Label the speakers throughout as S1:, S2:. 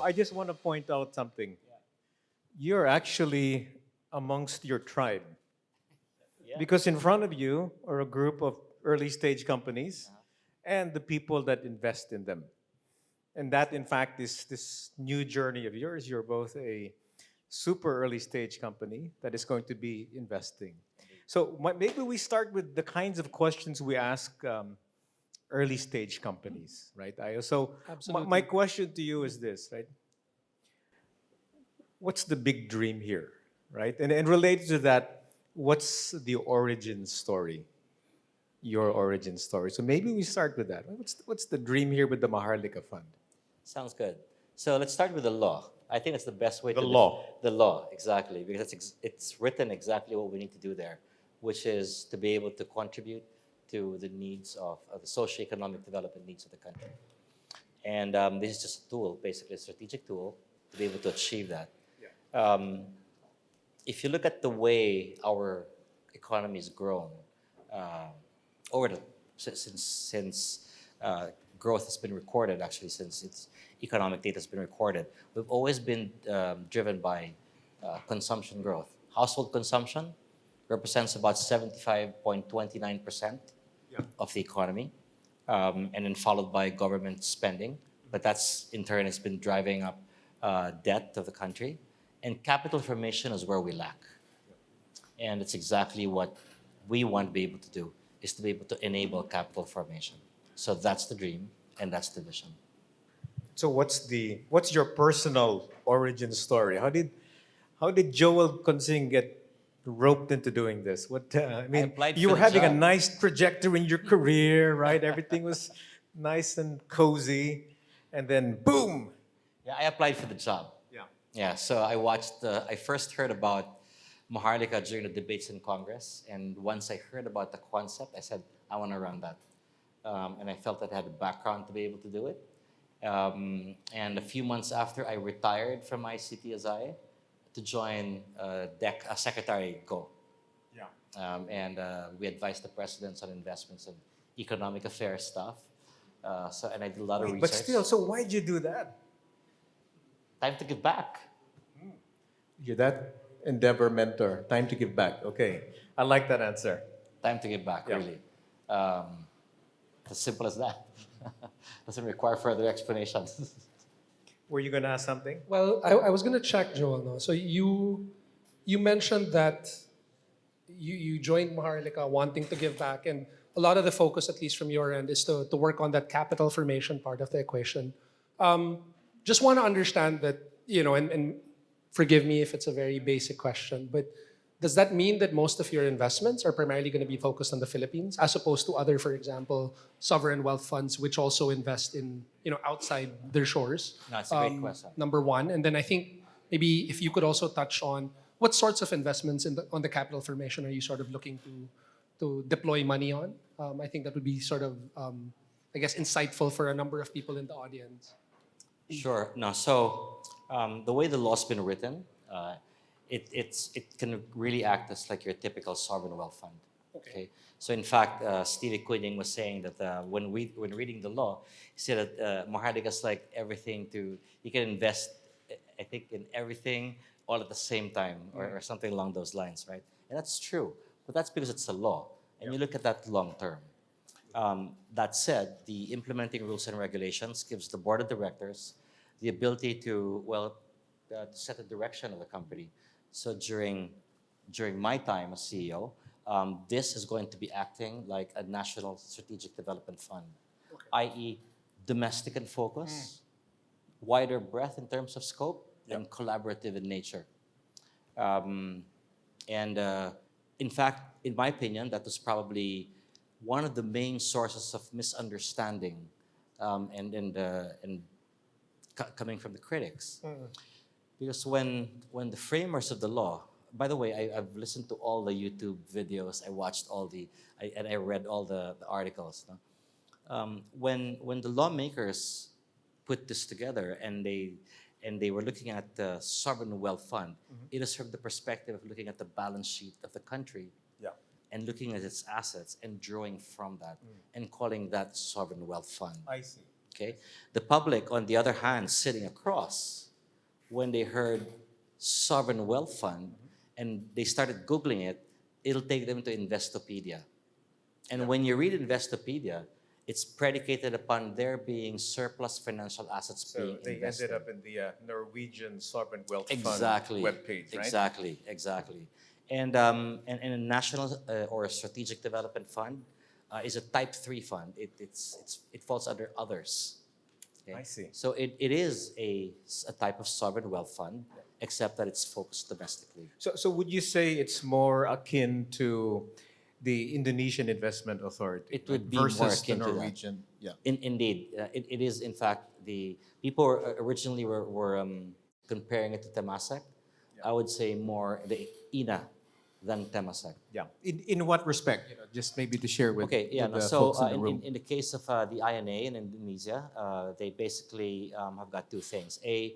S1: I just want to point out something. You're actually amongst your tribe.
S2: Yeah.
S1: Because in front of you are a group of early stage companies and the people that invest in them. And that, in fact, is this new journey of yours. You're both a super early stage company that is going to be investing. So maybe we start with the kinds of questions we ask early stage companies, right? So my
S3: Absolutely.
S1: question to you is this, right? What's the big dream here, right? And related to that, what's the origin story? Your origin story. So maybe we start with that. What's the dream here with the Maharlika Fund?
S2: Sounds good. So let's start with the law. I think it's the best way
S1: The
S2: to
S1: law.
S2: The law, exactly, because it's written exactly what we need to do there, which is to be able to contribute to the needs of the socio-economic development needs of the country. And this is just a tool, basically a strategic tool to be able to achieve that. Um, if you look at the way our economy has grown uh, over the since growth has been recorded, actually since its economic data has been recorded, we've always been driven by consumption growth. Household consumption represents about 75.29% of the economy, and then followed by government spending. But that's in turn has been driving up debt of the country, and capital formation is where we lack. And it's exactly what we want to be able to do, is to be able to enable capital formation. So that's the dream and that's the vision.
S1: So what's your personal origin story? How did Joel Consing get roped into doing this? I mean,
S2: applied
S1: you
S2: for
S1: were
S2: the
S1: having a
S2: job.
S1: nice trajectory in your career, right? Everything was nice and cozy, and then boom.
S2: Yeah, I applied for the job.
S1: Yeah.
S2: Yeah, so I first heard about Maharlika during the debates in Congress. And once I heard about the concept, I said, I want to run that. And I felt that I had the background to be able to do it. And a few months after, I retired from ICTSI to join Secretary Go.
S1: Yeah.
S2: And we advised the presidents on investments and economic affairs stuff. And I did a lot of research.
S1: But still, so why'd you do that?
S2: Time to give back.
S1: You're that endeavor mentor. Time to give back. Okay. I like that answer.
S2: Time to give back,
S1: Yeah.
S2: really. As simple as that. Doesn't require further explanation.
S1: Were you going to ask something?
S3: Well, I was gonna check, Joel. No? So you mentioned that you joined Maharlika wanting to give back, and a lot of the focus, at least from your end, is to work on that capital formation part of the equation. Just want to understand that, and forgive me if it's a very basic question, but does that mean that most of your investments are primarily going to be focused on the Philippines, as opposed to other, for example, sovereign wealth funds, which also invest in, outside their shores?
S2: No, it's a great question.
S3: Number one, and then I think maybe if you could also touch on what sorts of investments on the capital formation are you sort of looking to deploy money on? I think that would be sort of, I guess, insightful for a number of people in the audience.
S2: Sure. No, so the way the law's been written, it can really act as like your typical sovereign wealth fund. Okay. So in fact, Stevie Kuning was saying that when reading the law, he said that Maharlika is like everything you can invest, I think, in everything all at the same time, or something along those lines, right? And that's true, but that's because it's a law, and you look at that long term. That said, the implementing rules and regulations gives the board of directors the ability to set the direction of the company. So during my time as CEO, this is going to be acting like a national strategic development fund, i.e., domestic in focus, wider breadth in terms of scope, and collaborative in nature. In fact, in my opinion, that was probably one of the main sources of misunderstanding coming from the critics. Because when the framers of the law, by the way, I've listened to all the YouTube videos, I watched and I read all the articles. No? When the lawmakers put this together and they were looking at the sovereign wealth fund, it is from the perspective of looking at the balance sheet of the country and looking at its assets and drawing from that and calling that sovereign wealth fund.
S1: I see.
S2: Okay, the public, on the other hand, sitting across, when they heard sovereign wealth fund and they started googling it, it'll take them to Investopedia. And when you read Investopedia, it's predicated upon there being surplus financial assets
S1: So
S2: being
S1: they
S2: invested.
S1: ended up in the Norwegian Sovereign Wealth
S2: Exactly.
S1: Fund webpage, right?
S2: Exactly. And a national or a strategic development fund is a type 3 fund. It falls under others. Okay?
S1: I see.
S2: So it is a type of sovereign wealth fund, except that it's focused domestically.
S1: So would you say it's more akin to the Indonesian Investment Authority,
S2: It would be
S1: versus
S2: more akin
S1: the
S2: to that.
S1: Norwegian? Yeah.
S2: Indeed, it is in fact the people originally were comparing it to Temasek. I would say more the INA than Temasek.
S1: Yeah. In what respect? Just maybe to share with,
S2: Okay, yeah.
S1: with
S2: No,
S1: the
S2: so
S1: folks in the room.
S2: in the case of the INA in Indonesia, they basically have got two things. A,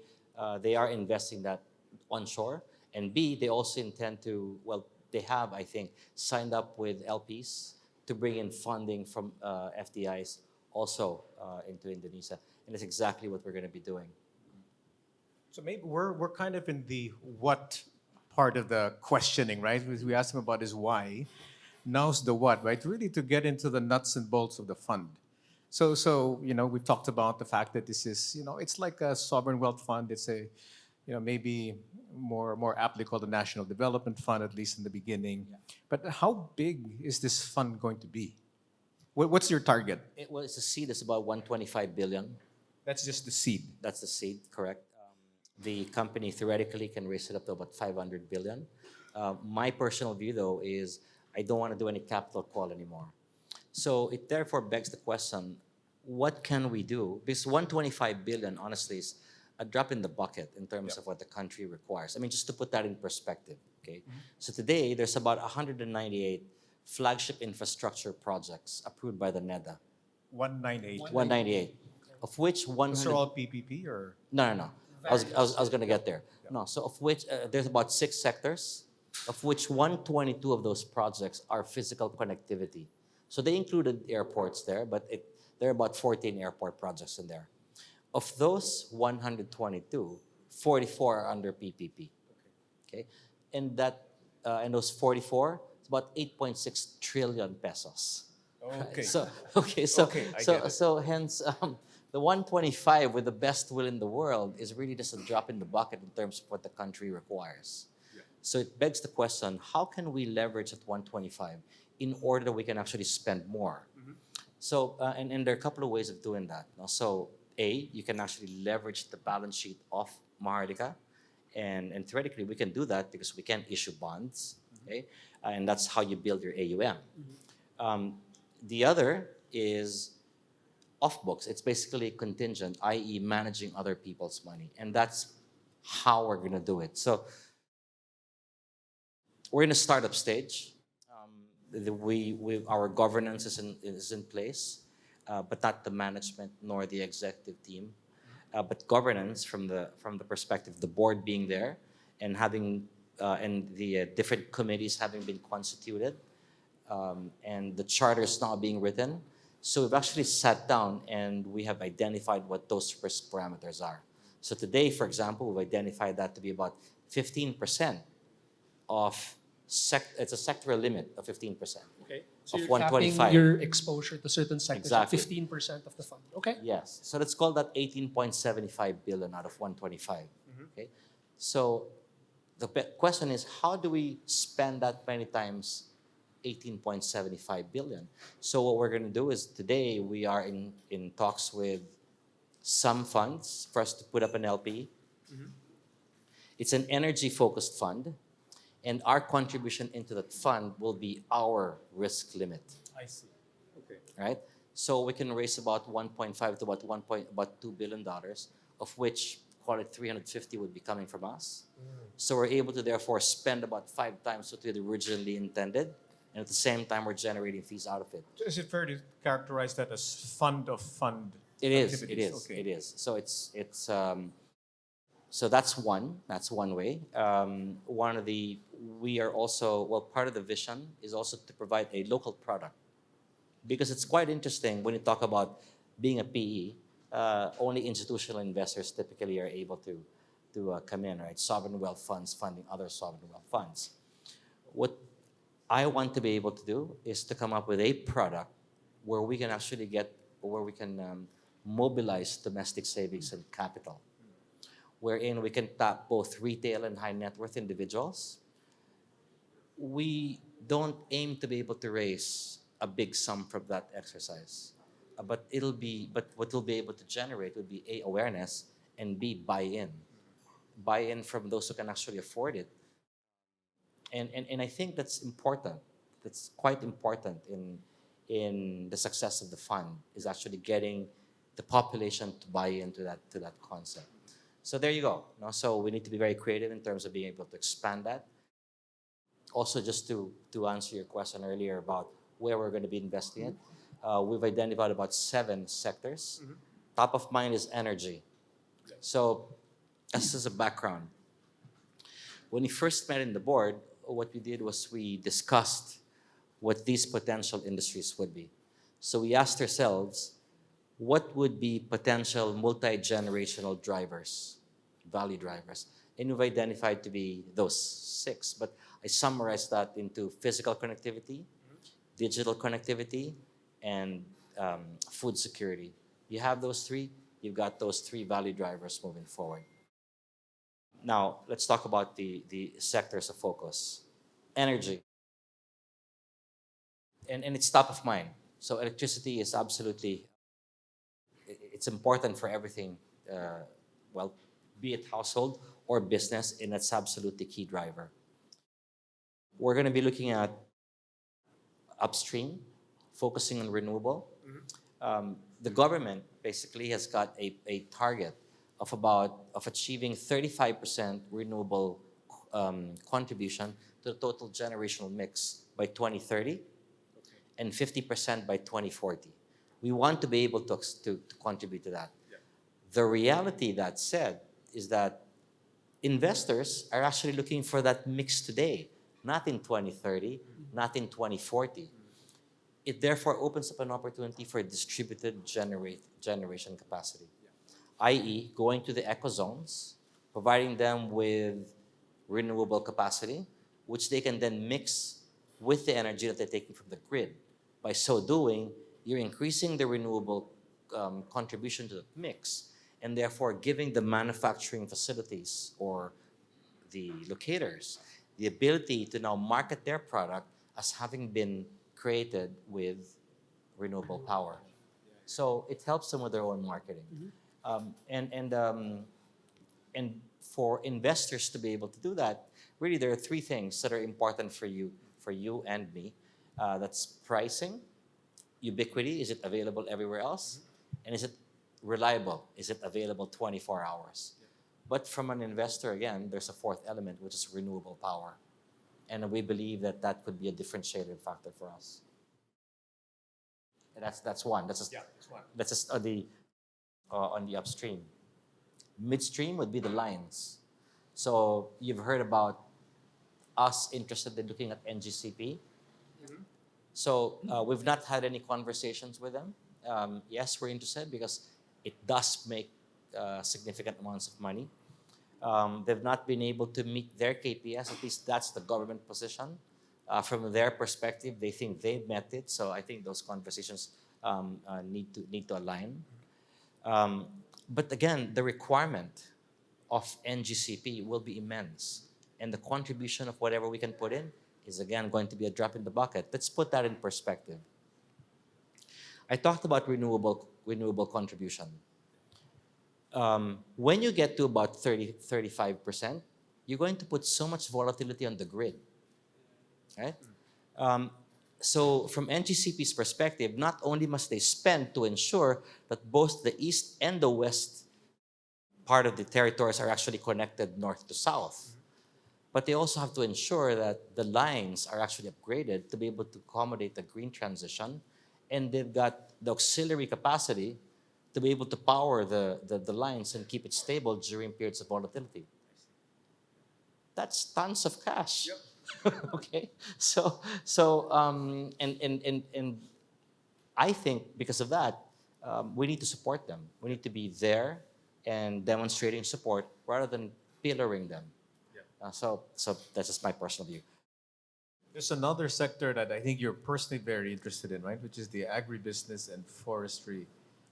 S2: they are investing that onshore, and B, they also intend to, well, they have, I think, signed up with LPs to bring in funding from FDIs also into Indonesia. And that's exactly what we're going to be doing.
S1: So maybe we're kind of in the what part of the questioning, right? We asked him about his why. Now's the what, right? Really to get into the nuts and bolts of the fund. So we've talked about the fact that this is, it's like a sovereign wealth fund. It's a, maybe more aptly called a national development fund, at least in the beginning. Yeah. But how big is this fund going to be? What's your target?
S2: Well, it's a seed. It's about 125 billion.
S1: That's just the seed.
S2: That's the seed, correct. The company theoretically can raise it up to about 500 billion. My personal view, though, is I don't want to do any capital call anymore. So it therefore begs the question, what can we do? Because 125 billion, honestly, is a drop in the bucket in terms of what the country requires. I mean, just to put that in perspective, okay? So today, there's about 198 flagship infrastructure projects approved by the NEDA.
S1: 198.
S2: 198, of which 100...
S1: Those are all PPP or?
S2: No. I was going to get there. No, so of which there's about 6 sectors, of which 122 of those projects are physical connectivity. So they included airports there, but there are about 14 airport projects in there. Of those 122, 44 are under PPP. Okay, and those 44, it's about 8.6 trillion pesos.
S1: Okay.
S2: So hence the 125 with the best will in the world is really just a drop in the bucket in terms of what the country requires. Yeah. So it begs the question, how can we leverage at 125 in order that we can actually spend more? Mm-hmm. So, and there are a couple of ways of doing that. So, A, you can actually leverage the balance sheet of Maharlika, and theoretically we can do that because we can issue bonds, okay? And that's how you build your AUM. Mm-hmm. The other is off books. It's basically contingent, i.e. managing other people's money. And that's how we're going to do it. So we're in a startup stage. Our governance is in place, but not the management nor the executive team. But governance from the perspective of the board being there and having and the different committees having been constituted, and the charter is now being written. So we've actually sat down and we have identified what those risk parameters are. So today, for example, we've identified that to be about 15% of it's a sectoral limit of 15%.
S3: Okay. So
S2: of
S3: you're
S2: 125.
S3: capping your exposure to certain sectors
S2: Exactly.
S3: at 15% of the fund. Okay.
S2: Yes. So let's call that 18.75 billion out of 125. Mm-hmm. Okay. So the question is, how do we spend that many times 18.75 billion? So what we're going to do is today we are in talks with some funds for us to put up an LP. Mm-hmm. It's an energy-focused fund, and our contribution into that fund will be our risk limit.
S1: I see. Okay.
S2: Right? So we can raise about 1.5 to about $2 billion, of which call it 350 would be coming from us. So we're able to therefore spend about 5 times what we had originally intended, and at the same time we're generating fees out of it.
S1: So is it fair to characterize that as fund of fund?
S2: It is.
S1: Okay.
S2: It is. So it's so that's one way. We are also, part of the vision is also to provide a local product, because it's quite interesting when you talk about being a PE. only institutional investors typically are able to come in, right? Sovereign wealth funds funding other sovereign wealth funds. What I want to be able to do is to come up with a product where we can actually where we can mobilize domestic savings and capital, wherein we can tap both retail and high net worth individuals. We don't aim to be able to raise a big sum from that exercise, but what we'll be able to generate would be A, awareness, and B, buy-in from those who can actually afford it. And I think that's important. That's quite important in the success of the fund, is actually getting the population to buy into that concept. So there you go. No? So we need to be very creative in terms of being able to expand that. Also, just to answer your question earlier about where we're going to be investing it, we've identified about 7 sectors. Top of mind is energy. So, this is a background. When we first met in the board, what we did was we discussed what these potential industries would be. So we asked ourselves, what would be potential multi-generational drivers, value drivers? And we've identified to be those 6. But I summarized that into physical connectivity, digital connectivity, and food security. You have those 3, you've got those 3 value drivers moving forward. Now, let's talk about the sectors of focus. Energy. And it's top of mind. So electricity is absolutely, it's important for everything, be it household or business, and that's absolutely key driver. We're going to be looking at upstream, focusing on renewable. The government basically has got a target of achieving 35% renewable contribution to the total generational mix by 2030, and 50% by 2040. We want to be able to contribute to that. Yeah. The reality, that said, is that investors are actually looking for that mix today, not in 2030, not in 2040. It therefore opens up an opportunity for distributed generation capacity, i.e. going to the eco zones, providing them with renewable capacity, which they can then mix with the energy that they're taking from the grid. By so doing, you're increasing the renewable contribution to the mix, and therefore giving the manufacturing facilities or the locators the ability to now market their product as having been created with renewable power. So it helps them with their own marketing. And for investors to be able to do that, really there are 3 things that are important for you and me. That's pricing, ubiquity, is it available everywhere else? And is it reliable? Is it available 24 hours? But from an investor, again, there's a 4th element, which is renewable power. And we believe that could be a differentiating factor for us. And that's one. That's just on the upstream. Midstream would be the lines. So you've heard about us interested in looking at NGCP. So we've not had any conversations with them. Yes, we're interested because it does make significant amounts of money. They've not been able to meet their KPIs, at least that's the government position. From their perspective, they think they've met it, so I think those conversations need to align. But again, the requirement of NGCP will be immense, and the contribution of whatever we can put in is again going to be a drop in the bucket. Let's put that in perspective. I talked about renewable contribution. When you get to about 35%, you're going to put so much volatility on the grid, right? So from NGCP's perspective, not only must they spend to ensure that both the east and the west part of the territories are actually connected north to south, but they also have to ensure that the lines are actually upgraded to be able to accommodate the green transition, and they've got the auxiliary capacity to be able to power the lines and keep it stable during periods of volatility. That's tons of cash. Yep. Okay, and I think because of that, we need to support them. We need to be there and demonstrating support rather than pillaring them. So that's just my personal view.
S1: There's another sector that I think you're personally very interested in, right? Which is the agribusiness and forestry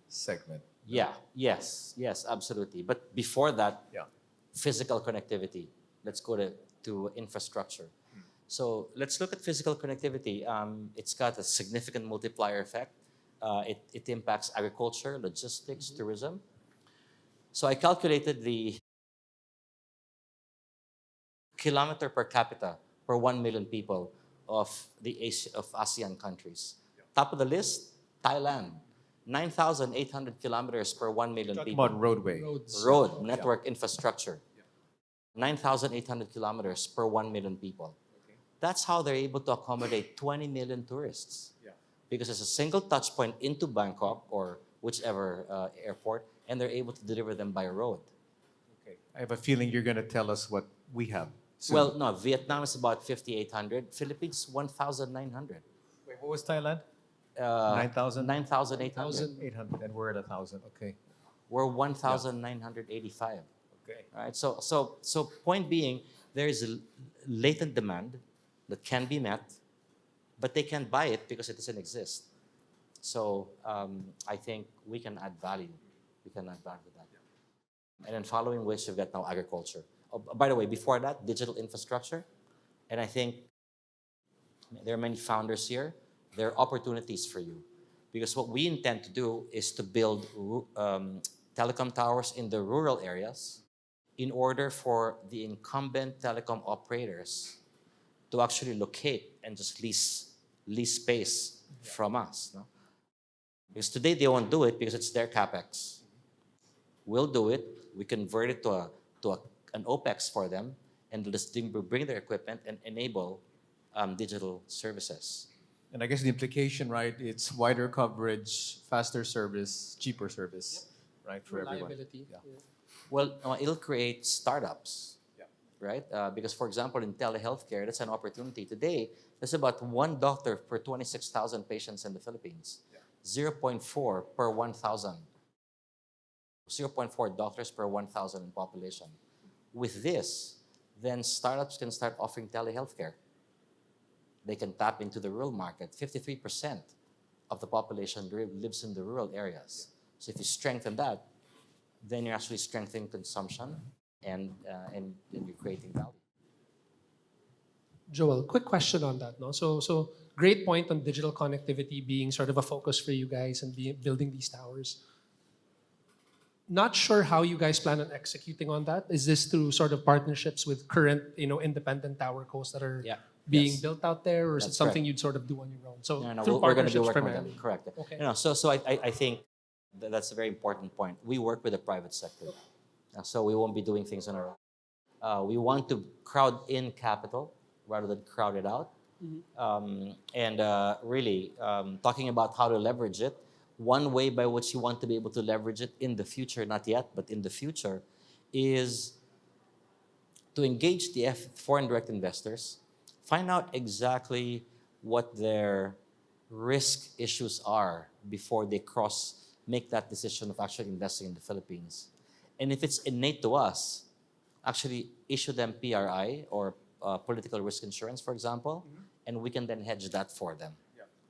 S1: segment.
S2: Yeah, yes, absolutely. But before that,
S1: Yeah.
S2: physical connectivity. Let's go to infrastructure. So let's look at physical connectivity. It's got a significant multiplier effect. It impacts agriculture, logistics, tourism. So I calculated the kilometer per capita per 1 million people of of ASEAN countries. Top of the list, Thailand. 9,800 kilometers per 1 million
S1: Talking
S2: people.
S1: about roadway.
S3: Roads.
S2: Road network infrastructure. 9,800 kilometers per 1 million people. That's how they're able to accommodate 20 million tourists.
S1: Yeah.
S2: Because it's a single touch point into Bangkok or whichever airport, and they're able to deliver them by road.
S1: Okay. I have a feeling you're going to tell us what we have. soon.
S2: Well, no, Vietnam is about 5,800. Philippines, 1,900.
S1: Wait, what was Thailand?
S2: 9,800.
S1: 800, and we're at 1,000. Okay.
S2: We're 1,985.
S1: Okay.
S2: All right. So point being, there is a latent demand that can be met, but they can't buy it because it doesn't exist. So I think we can add value. We can add value to that. And then following which, you've got now agriculture. Oh, by the way, before that, digital infrastructure. And I think there are many founders here. There are opportunities for you. Because what we intend to do is to build telecom towers in the rural areas in order for the incumbent telecom operators to actually locate and just lease space from us. No? Because today they won't do it because it's their capex. We'll do it. We convert it to an OPEX for them, and they'll just bring their equipment and enable digital services.
S1: And I guess the implication, right, it's wider coverage, faster service, cheaper service, right, for everyone.
S3: Reliability.
S1: Yeah.
S2: Well, it'll create startups,
S1: Yeah.
S2: right? Because, for example, in telehealthcare, that's an opportunity. Today, there's about one doctor per 26,000 patients in the Philippines, 0.4 per 1,000. 0.4 doctors per 1,000 in population. With this, then startups can start offering telehealthcare. They can tap into the rural market. 53% of the population lives in the rural areas. So if you strengthen that, then you're actually strengthening consumption and you're creating value.
S3: Joel, quick question on that. No? So great point on digital connectivity being sort of a focus for you guys and building these towers. Not sure how you guys plan on executing on that. Is this through sort of partnerships with current, independent tower codes that are being
S2: Yes.
S3: built out there, or is it
S2: That's
S3: something
S2: correct.
S3: you'd sort of do on your own? So
S2: No,
S3: through
S2: we're going to be
S3: partnerships
S2: working with
S3: primarily.
S2: them. Correct.
S3: Okay.
S2: So I think that's a very important point. We work with the private sector. So we won't be doing things on our own. We want to crowd in capital rather than crowd it out. Really talking about how to leverage it. One way by which you want to be able to leverage it in the future, not yet, but in the future, is to engage the foreign direct investors, find out exactly what their risk issues are before they make that decision of actually investing in the Philippines. And if it's innate to us, actually issue them PRI or political risk insurance, for example, and we can then hedge that for them.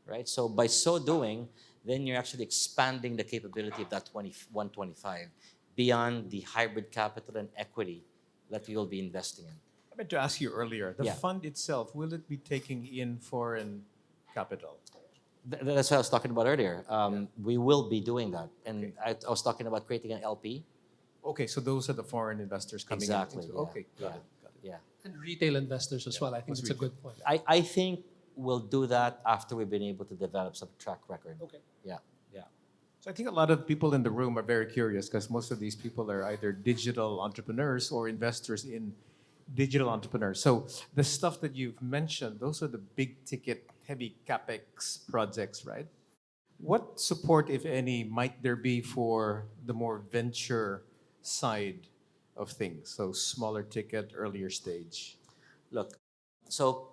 S2: Right? So by so doing, then you're actually expanding the capability of that 125 beyond the hybrid capital and equity that you'll be investing in.
S1: I meant to ask you earlier, the
S2: Yeah.
S1: fund itself, will it be taking in foreign capital?
S2: That's what I was talking about earlier. We will be doing that. And I was talking about creating an LP.
S1: Okay, so those are the foreign investors coming
S2: Exactly.
S1: in.
S2: Yeah.
S1: Okay, got it.
S2: Yeah.
S3: And retail investors as well. I think it's a good point.
S2: I think we'll do that after we've been able to develop some track record.
S3: Okay.
S2: Yeah.
S1: So I think a lot of people in the room are very curious because most of these people are either digital entrepreneurs or investors in digital entrepreneurs. So the stuff that you've mentioned, those are the big ticket, heavy capex projects, right? What support, if any, might there be for the more venture side of things? So smaller ticket, earlier stage.
S2: Look, so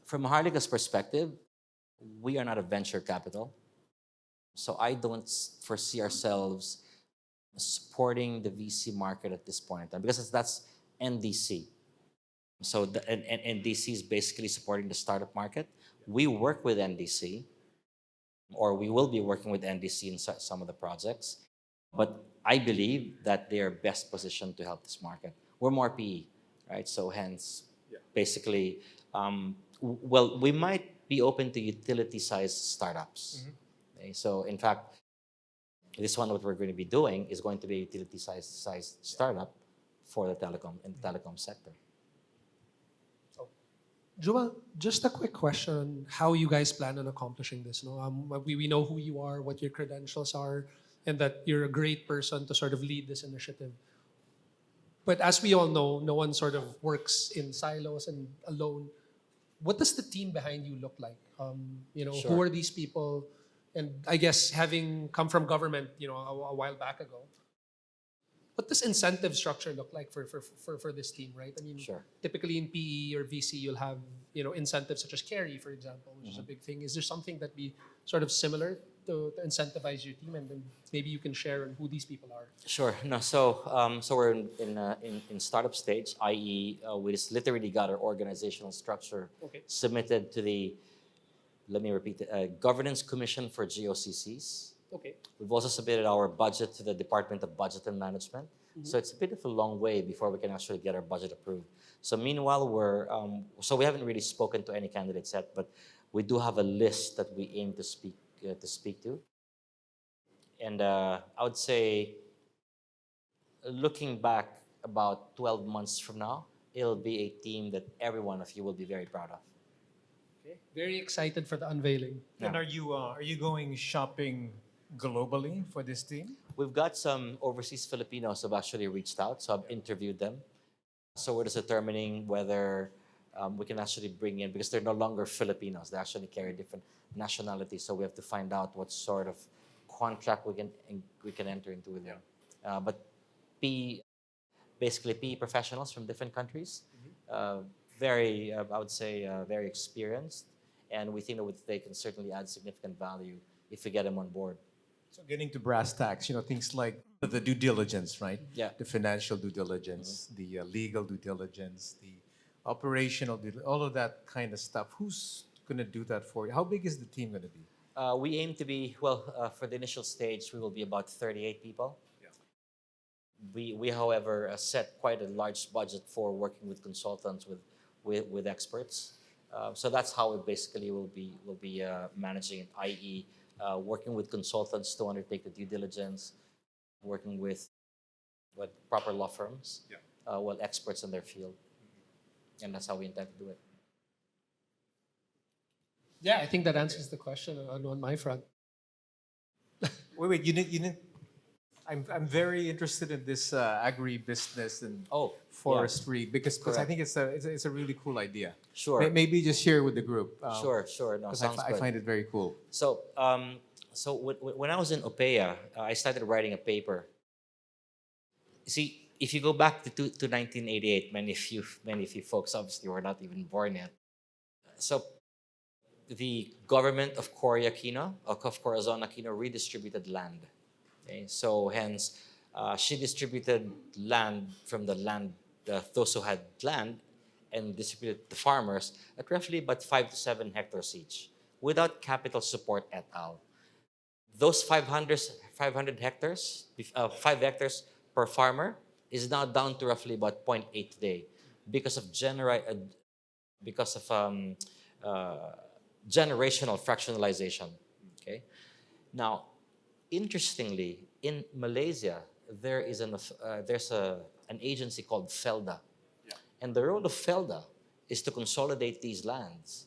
S2: from Maharlika's perspective, we are not a venture capital. So I don't foresee ourselves supporting the VC market at this point in time because that's NDC. So and NDC is basically supporting the startup market. We work with NDC, or we will be working with NDC in some of the projects, but I believe that they are best positioned to help this market. We're more PE, right? So hence, basically, well, we might be open to utility-sized startups. Okay? So in fact, this one, what we're going to be doing is going to be a utility-sized startup for the telecom sector.
S3: Joel, just a quick question on how you guys plan on accomplishing this. No, we know who you are, what your credentials are, and that you're a great person to sort of lead this initiative. But as we all know, no one sort of works in silos and alone. What does the team behind you look like? Who
S2: Sure.
S3: are these people? And I guess having come from government, a while back ago, what does incentive structure look like for this team, right? I mean,
S2: Sure.
S3: typically in PE or VC, you'll have incentives such as carry, for example, which is a big thing. Is there something that be sort of similar to incentivize your team, and then maybe you can share on who these people are?
S2: Sure. No. So we're in startup stage, i.e., we just literally got our organizational structure
S3: Okay.
S2: submitted to the, let me repeat, Governance Commission for GOCCs.
S3: Okay.
S2: We've also submitted our budget to the Department of Budget and Management. So it's a bit of a long way before we can actually get our budget approved. So meanwhile, so we haven't really spoken to any candidates yet, but we do have a list that we aim to speak to. And I would say, looking back about 12 months from now, it'll be a team that every one of you will be very proud of.
S3: Okay. Very excited for the unveiling.
S1: And are you going shopping globally for this team?
S2: We've got some overseas Filipinos who've actually reached out, so I've interviewed them. So we're just determining whether we can actually bring in, because they're no longer Filipinos, they actually carry different nationalities. So we have to find out what sort of contract we can enter into with them. But basically PE professionals from different countries, very, I would say, very experienced, and we think that they can certainly add significant value if we get them on board.
S1: So getting to brass tacks, things like the due diligence, right?
S2: Yeah.
S1: The financial due diligence, the legal due diligence, the operational all of that kind of stuff. Who's going to do that for you? How big is the team going to be?
S2: We aim to be, for the initial stage, we will be about 38 people. Yeah. We however, set quite a large budget for working with consultants, with experts. So that's how it basically will be managing it, i.e., working with consultants to undertake the due diligence, working with proper law firms, experts in their field. And that's how we intend to do it.
S3: Yeah, I think that answers the question on my front.
S1: Wait, you need. I'm very interested in this agri-business and forestry because I think it's a really cool idea.
S2: Sure.
S1: Maybe just share with the group.
S2: Sure. No, sounds
S1: I
S2: good.
S1: find it very cool.
S2: So, when I was in OPEA, I started writing a paper. See, if you go back to 1988, many of you folks obviously were not even born yet. So, the government of Corazon Aquino redistributed land. Okay? So hence, she distributed land from those who had land, and distributed to farmers at roughly about 5 to 7 hectares each, without capital support et al. Those 500 hectares, 5 hectares per farmer, is now down to roughly about 0.8 today, because of generational fractionalization. Okay. Now, interestingly, in Malaysia, there's an agency called FELDA, and the role of FELDA is to consolidate these lands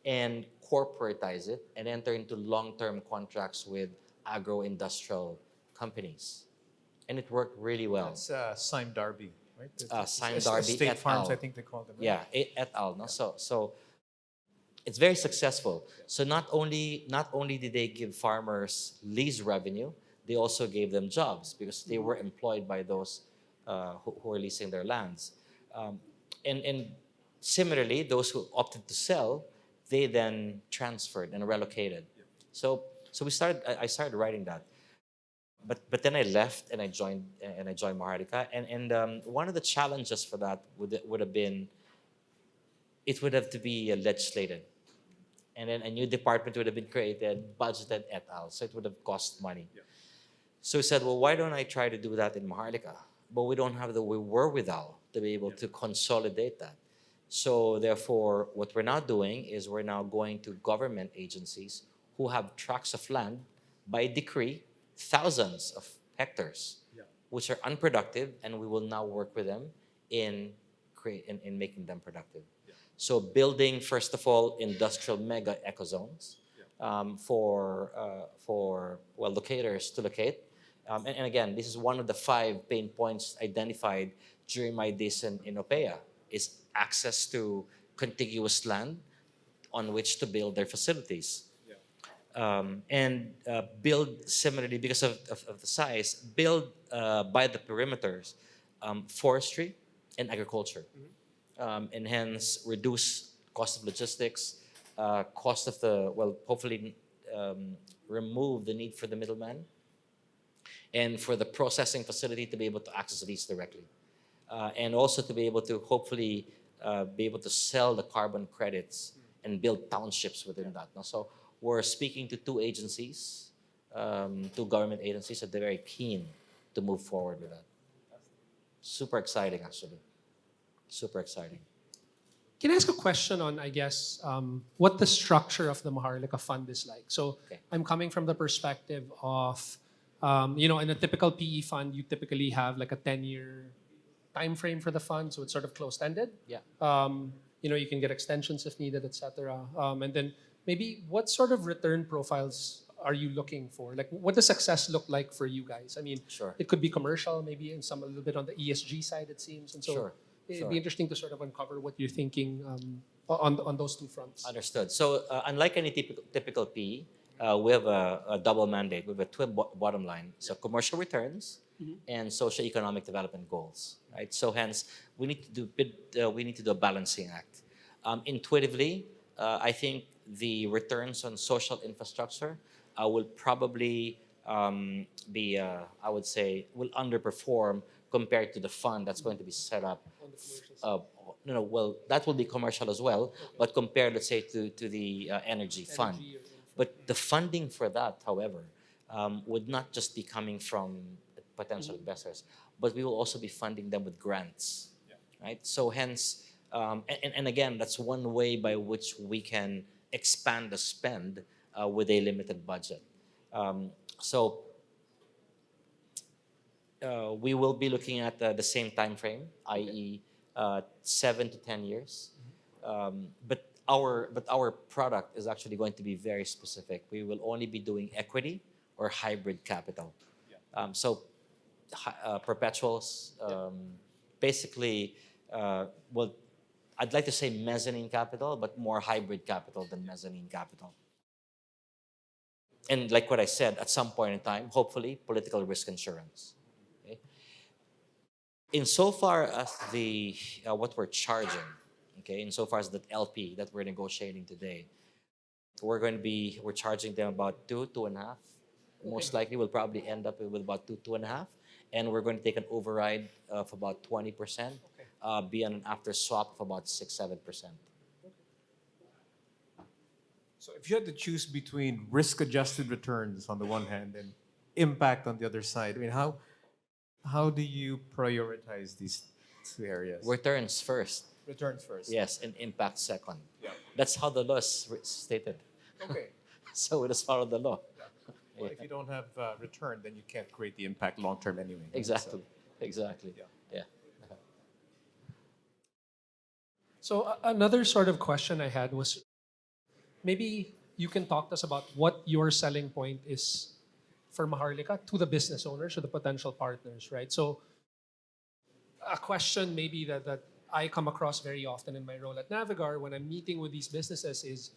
S2: and corporatize it and enter into long-term contracts with agro-industrial companies, and it worked really well.
S1: That's Sime Darby, right?
S2: Sime Darby
S1: State
S2: et
S1: Farms,
S2: al.
S1: I think they call them. Right?
S2: Yeah, et al. No? So it's very successful. So not only did they give farmers lease revenue, they also gave them jobs because they were employed by those who are leasing their lands. And similarly, those who opted to sell, they then transferred and relocated. So So I started writing that. But then I left and I joined Maharlika. And one of the challenges for that would have been, it would have to be legislated. And then a new department would have been created, budgeted, et al. So it would have cost money. So we said, well, why don't I try to do that in Maharlika? But we don't have the wherewithal to be able to consolidate that. So therefore, what we're now doing is we're now going to government agencies who have tracts of land by decree, thousands of hectares, which are unproductive, and we will now work with them in making them productive. So building, first of all, industrial mega ecozones for locators to locate. And again, this is one of the 5 pain points identified during my days in OPEA, is access to contiguous land on which to build their facilities. And build similarly, because of the size, build by the perimeters, forestry and agriculture. And hence reduce cost of logistics, cost of hopefully remove the need for the middleman, and for the processing facility to be able to access these directly. And also to be able to hopefully be able to sell the carbon credits and build townships within that. So we're speaking to 2 agencies, 2 government agencies, that they're very keen to move forward with that. Super exciting, actually. Super exciting.
S3: Can I ask a question on, I guess, what the structure of the Maharlika Fund is like? So I'm coming from the perspective of, in a typical PE fund, you typically have like a 10-year time frame for the fund, so it's sort of closed-ended.
S2: Yeah.
S3: You can get extensions if needed, etc. And then maybe what sort of return profiles are you looking for? Like, what does success look like for you guys? I mean,
S2: Sure.
S3: It could be commercial, maybe, and a little bit on the ESG side, it seems. And so
S2: Sure.
S3: it'd be interesting to sort of uncover what you're thinking on those 2 fronts.
S2: Understood. So unlike any typical PE, we have a double mandate. We have a twin bottom line. So commercial returns and socio-economic development goals, right? So hence, we need to do a balancing act. Intuitively, I think the returns on social infrastructure will probably be, I would say, will underperform compared to the fund that's going to be set up. That will be commercial as well, but compared, let's say, to the energy fund. But the funding for that, however, would not just be coming from potential investors, but we will also be funding them with grants, right? So hence, and again, that's one way by which we can expand the spend with a limited budget. We will be looking at the same time frame, i.e., 7 to 10 years. But our product is actually going to be very specific. We will only be doing equity or hybrid capital. Perpetuals, basically, I'd like to say mezzanine capital, but more hybrid capital than mezzanine capital. And like what I said, at some point in time, hopefully, political risk insurance. Okay? Insofar as what we're charging, okay, insofar as the LP that we're negotiating today, we're charging them about 2.5. Most likely, we'll probably end up with about 2.5, and we're going to take an override of about 20%, be on an after swap of about 6-7%.
S1: So if you had to choose between risk-adjusted returns on the one hand and impact on the other side, I mean, how do you prioritize these 2 areas?
S2: Returns first.
S1: Returns first.
S2: Yes, and impact second.
S1: Yeah.
S2: That's how the law is stated.
S1: Okay.
S2: So we just follow the law.
S1: Well, if you don't have return, then you can't create the impact long term anyway.
S2: Exactly. Exactly. Yeah.
S3: So another sort of question I had was, maybe you can talk to us about what your selling point is for Maharlika to the business owners or the potential partners, right? So a question maybe that I come across very often in my role at Navegar when I'm meeting with these businesses is,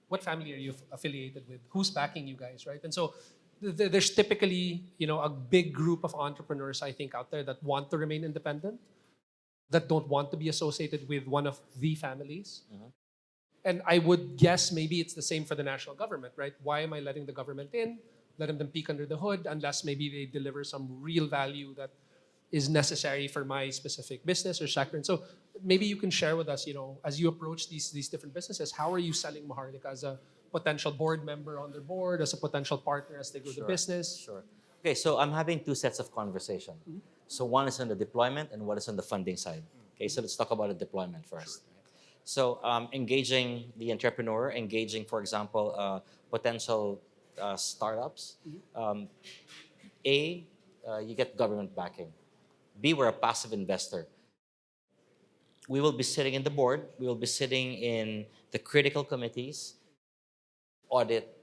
S3: what family are you affiliated with? Who's backing you guys, right? And so there's typically, a big group of entrepreneurs, I think, out there that want to remain independent, that don't want to be associated with one of the families. And I would guess maybe it's the same for the national government, right? Why am I letting the government in, letting them peek under the hood, unless maybe they deliver some real value that is necessary for my specific business or sector? And so maybe you can share with us, as you approach these different businesses, how are you selling Maharlika as a potential board member on their board, as a potential partner as they grow the business?
S2: Sure. Okay, so I'm having two sets of conversation. So one is on the deployment and one is on the funding side. Okay, so let's talk about the deployment first. So engaging the entrepreneur, engaging, for example, potential startups. A, you get government backing. B, we're a passive investor. We will be sitting in the board. We will be sitting in the critical committees, audit,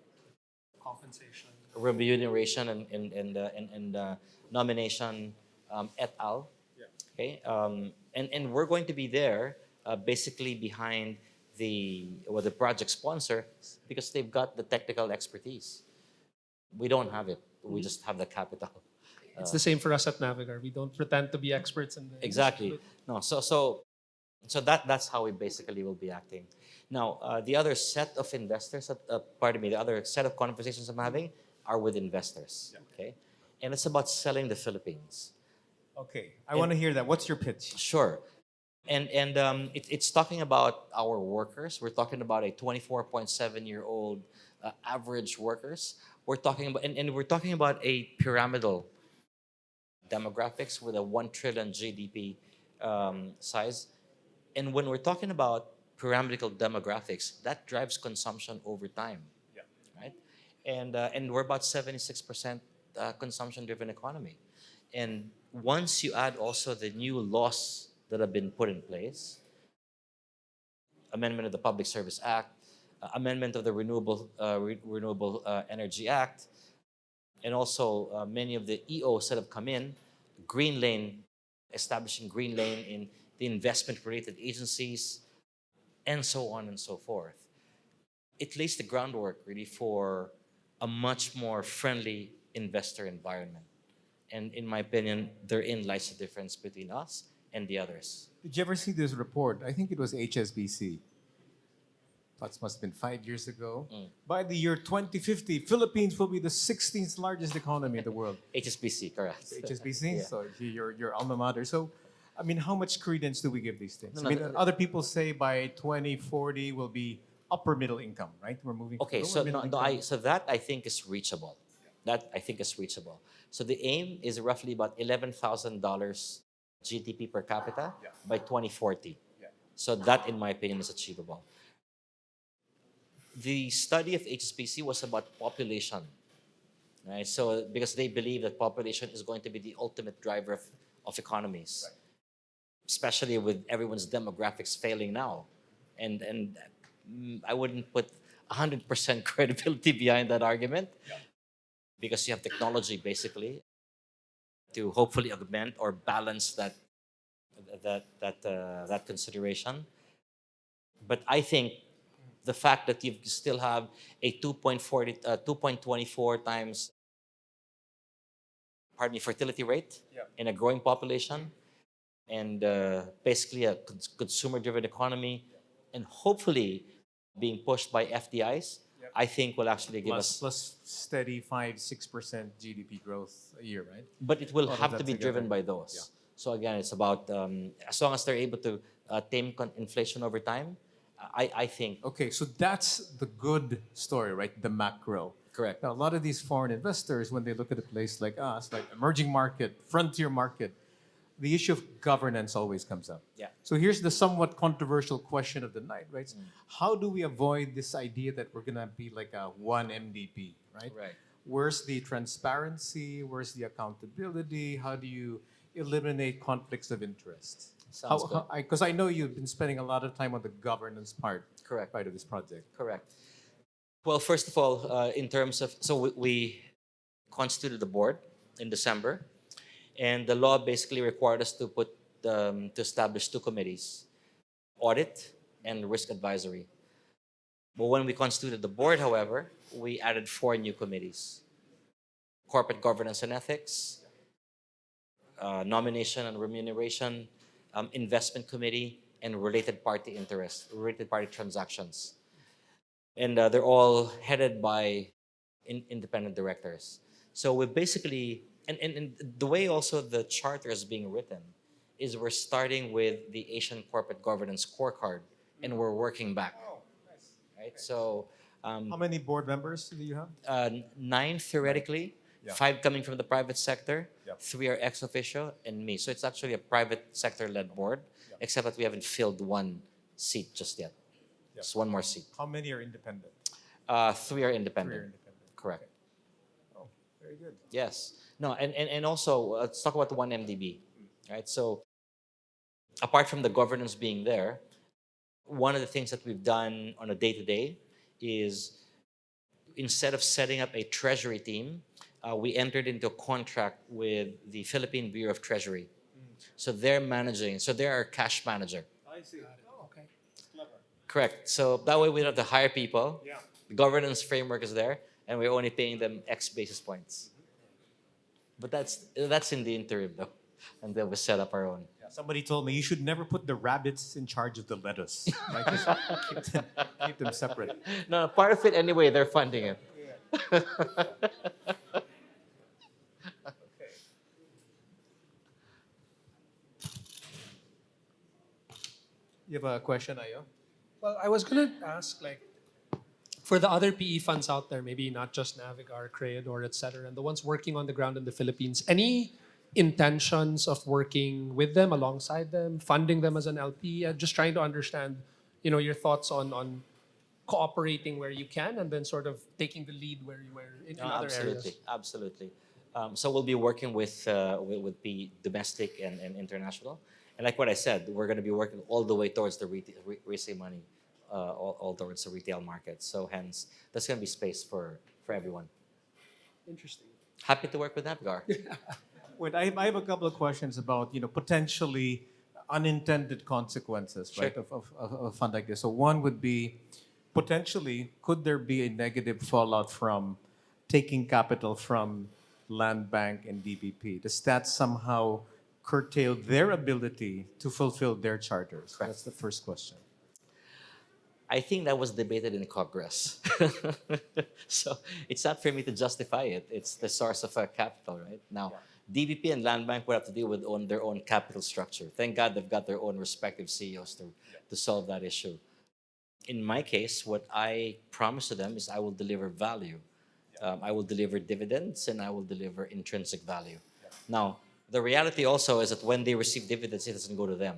S3: Compensation.
S2: remuneration, and nomination, et al. Okay, and we're going to be there basically behind the project sponsor because they've got the technical expertise. We don't have it. We just have the capital.
S3: It's the same for us at Navegar. We don't pretend to be experts in the
S2: Exactly.
S3: industry,
S2: No. So that's how we basically will be acting. Now, the other set of investors, the other set of conversations I'm having are with investors. Okay, and it's about selling the Philippines.
S1: Okay, I want to hear that. What's your pitch?
S2: Sure. And it's talking about our workers. We're talking about a 24.7-year-old average workers. We're talking about and we're talking about a pyramidal demographics with a 1 trillion GDP size. And when we're talking about pyramidal demographics, that drives consumption over time, right? And we're about 76% consumption-driven economy. And once you add also the new laws that have been put in place, amendment of the Public Service Act, amendment of the Renewable Energy Act, and also many of the EOs that have come in, green lane, establishing green lane in the investment-related agencies, and so on and so forth. It lays the groundwork really for a much more friendly investor environment. And in my opinion, therein lies the difference between us and the others.
S1: Did you ever see this report? I think it was HSBC. That must have been 5 years ago. By the year 2050, Philippines will be the 16th largest economy in the world.
S2: HSBC, correct.
S1: HSBC,
S2: Yeah.
S1: so your alma mater. So, I mean, how much credence do we give these things?
S2: No,
S1: I
S2: no,
S1: mean, other people say by 2040 we'll be upper middle income, right? We're moving.
S2: Okay,
S1: lower
S2: so
S1: middle
S2: no,
S1: income.
S2: so that I think is reachable. That I think is reachable. So the aim is roughly about $11,000 GDP per capita by 2040. So that, in my opinion, is achievable. The study of HSBC was about population, right? So because they believe that population is going to be the ultimate driver of economies, especially with everyone's demographics failing now, and I wouldn't put 100% credibility behind that argument, because you have technology basically to hopefully augment or balance that consideration. But I think the fact that you still have a 2.24 times, fertility rate in a growing population, and basically a consumer-driven economy, and hopefully being pushed by FDIs, I think will actually give us.
S1: Plus steady 5-6% GDP growth a year, right?
S2: But it will
S1: All of
S2: have
S1: that
S2: to be
S1: together.
S2: driven by those. So again, it's about as long as they're able to tame inflation over time, I think.
S1: Okay, so that's the good story, right? The macro.
S2: Correct.
S1: Now, a lot of these foreign investors, when they look at a place like us, like emerging market, frontier market, the issue of governance always comes up.
S2: Yeah.
S1: So here's the somewhat controversial question of the night, right? How do we avoid this idea that we're gonna be like a one MDP, right?
S2: Right.
S1: Where's the transparency? Where's the accountability? How do you eliminate conflicts of interest?
S2: Sounds good.
S1: Because I know you've been spending a lot of time on the governance part,
S2: Correct.
S1: right, of this project.
S2: Correct. Well, first of all, in terms of, so we constituted the board in December, and the law basically required us to to establish two committees, audit and risk advisory. But when we constituted the board, however, we added 4 new committees: corporate governance and ethics, nomination and remuneration, investment committee, and related party interests, related party transactions. And they're all headed by independent directors. So we basically, and the way also the charter is being written is we're starting with the Asian Corporate Governance Scorecard and we're working back, right? So
S1: How many board members do you have?
S2: 9 theoretically,
S1: Yeah.
S2: 5 coming from the private sector,
S1: Yep.
S2: 3 are ex officio, and me. So it's actually a private sector led board, except that we haven't filled 1 seat just yet. Just 1 more seat.
S1: How many are independent?
S2: 3 are independent.
S1: 3 are independent.
S2: Correct.
S1: Oh, very good.
S2: Yes. No, and also let's talk about the 1MDB, right? So apart from the governance being there, one of the things that we've done on a day-to-day is instead of setting up a treasury team, we entered into a contract with the Philippine Bureau of Treasury. So they're managing, so they're our cash manager.
S1: I see.
S3: Okay.
S2: Correct. So that way we don't have to hire people.
S1: Yeah.
S2: The governance framework is there, and we're only paying them X basis points. But that's in the interim though, and then we set up our own.
S1: Yeah, somebody told me you should never put the rabbits in charge of the lettuce. Right? Just keep them separate.
S2: No, part of it anyway. They're funding it.
S1: You have a question, Ayo?
S3: Well, I was gonna ask, like, for the other PE funds out there, maybe not just Navegar, Creador, etc., and the ones working on the ground in the Philippines, any intentions of working with them, alongside them, funding them as an LP? Just trying to understand, your thoughts on cooperating where you can, and then sort of taking the lead where you were in other
S2: Absolutely,
S3: areas.
S2: absolutely. So we'll be working with PE domestic and international. And like what I said, we're going to be working all the way towards the raising money, all towards the retail market. So hence, there's going to be space for everyone.
S3: Interesting.
S2: Happy to work with Navegar.
S1: Wait, I have a couple of questions about potentially unintended consequences,
S2: Sure.
S1: right, of a fund like this. So one would be potentially could there be a negative fallout from taking capital from Land Bank and DBP? Does that somehow curtail their ability to fulfill their charters?
S2: Correct.
S1: That's the first question.
S2: I think that was debated in Congress. So it's not for me to justify it. It's the source of capital, right? Now, DBP and Land Bank would have to deal with their own capital structure. Thank God they've got their own respective CEOs to solve that issue. In my case, what I promise to them is I will deliver value. I will deliver dividends and I will deliver intrinsic value. Now, the reality also is that when they receive dividends, it doesn't go to them.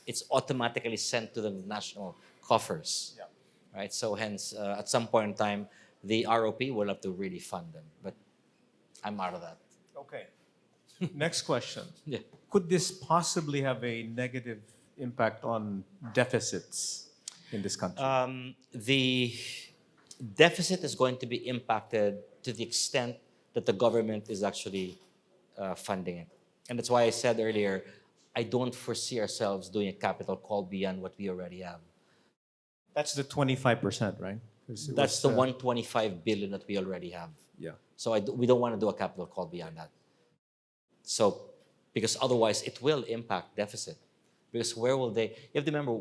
S2: It's automatically sent to the national coffers, right? So hence, at some point in time, the ROP will have to really fund them. But I'm out of that.
S1: Okay. Next question.
S2: Yeah.
S1: Could this possibly have a negative impact on deficits in this country?
S2: The deficit is going to be impacted to the extent that the government is actually funding it. And that's why I said earlier, I don't foresee ourselves doing a capital call beyond what we already have.
S1: That's the 25%, right? 'Cause it
S2: That's
S1: was,
S2: the 125 billion that we already have.
S1: Yeah.
S2: So we don't want to do a capital call beyond that. So, because otherwise it will impact deficit. Because where will they? You have to remember,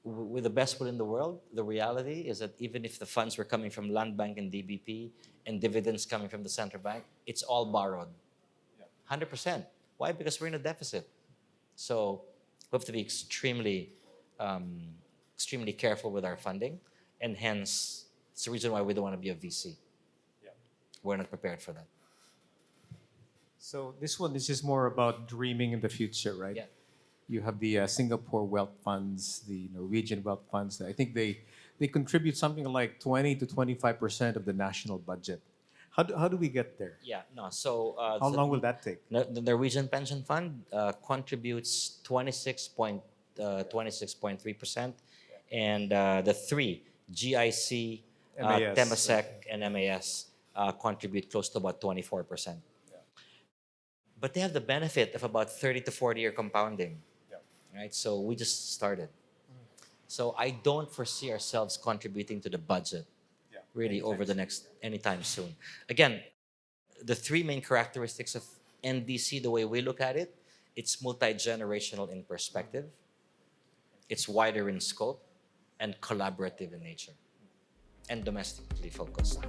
S2: with the best will in the world, the reality is that even if the funds were coming from Land Bank and DBP and dividends coming from the central bank, it's all borrowed. 100%. Why? Because we're in a deficit. So we have to be extremely careful with our funding, and hence it's the reason why we don't want to be a VC. We're not prepared for that.
S1: So this one is just more about dreaming in the future, right?
S2: Yeah.
S1: You have the Singapore wealth funds, the Norwegian wealth funds. I think they contribute something like 20 to 25% of the national budget. How do we get there?
S2: Yeah, no. So
S1: How long will that take?
S2: the Norwegian Pension Fund contributes 26.3%, and the 3 GIC,
S1: MAS,
S2: Temasek, and MAS contribute close to about 24%. But they have the benefit of about 30 to 40-year compounding, right? So we just started. So I don't foresee ourselves contributing to the budget really over the next anytime soon. Again, the 3 main characteristics of NDC, the way we look at it, it's multi-generational in perspective. it's wider in scope and collaborative in nature and domestically focused.